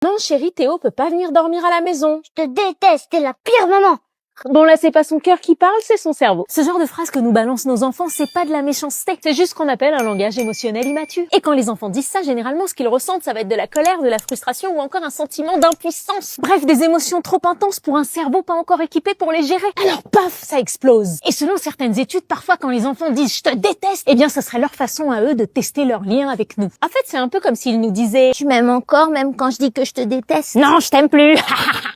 Non chérie, Théo peut pas venir dormir à la maison. Je te déteste, t'es la pire maman. Bon là, c'est pas son cœur qui parle, c'est son cerveau. Ce genre de phrase que nous balancent nos enfants, c'est pas de la méchanceté. C'est juste ce qu'on appelle un langage émotionnel immature. Et quand les enfants disent ça, généralement, ce qu'ils ressentent, ça va être de la colère, de la frustration ou encore un sentiment d'impuissance. Bref, des émotions trop intenses pour un cerveau pas encore équipé pour les gérer. Alors paf, ça explose. Et selon certaines études, parfois quand les enfants disent « je te déteste », eh bien ce serait leur façon à eux de tester leur lien avec nous. En fait, c'est un peu comme s'ils nous disaient « Tu m'aimes encore même quand je dis que je te déteste ?» non, je t'aime plus.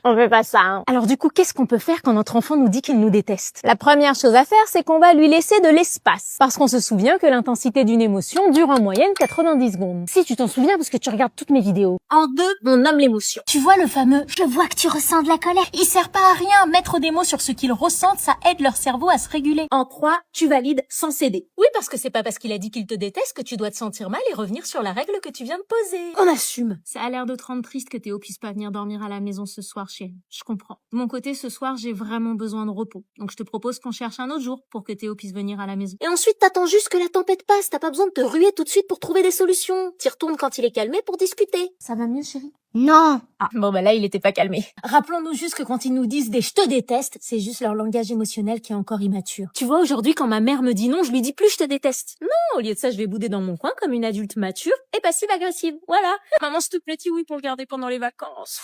On fait pas ça, hein. Alors du coup, qu'est-ce qu'on peut faire quand notre enfant nous dit qu'il nous déteste? La première chose à faire, c'est qu'on va lui laisser de l'espace. Parce qu'on se souvient que l'intensité d'une émotion dure en moyenne 90 secondes. Si tu t'en souviens parce que tu regardes toutes mes vidéos. En 2, on nomme l'émotion. Tu vois le fameux Je vois que tu ressens de la colère. il sert pas à rien, mettre des mots sur ce qu'ils ressentent, ça aide leur cerveau à se réguler. En 3, tu valides sans céder. Oui, parce que c'est pas parce qu'il a dit qu'il te déteste que tu dois te sentir mal et revenir sur la règle que tu viens de poser. On assume. Ça a l'air de te rendre triste que Théo puisse pas venir dormir à la maison ce soir, chérie. Je comprends. De mon côté, ce soir, j'ai vraiment besoin de repos. Donc je te propose qu'on cherche un autre jour pour que Théo puisse venir à la maison. Et ensuite, t'attends juste que la tempête passe. T'as pas besoin de te ruer tout de suite pour trouver des solutions. T'y retournes quand il est calmé pour discuter. Ça va mieux, chérie? Non. Ah, bon bah là, il était pas calmé. Rappelons-nous juste que quand ils nous disent des « je te déteste », c'est juste leur langage émotionnel qui est encore immature. Tu vois, aujourd'hui, quand ma mère me dit non, je lui dis plus « je te déteste ». Non, au lieu de ça, je vais bouder dans mon coin comme une adulte mature et passive-agressive. Voilà. Maman, s'il te plaît, dis oui pour le garder pendant les vacances.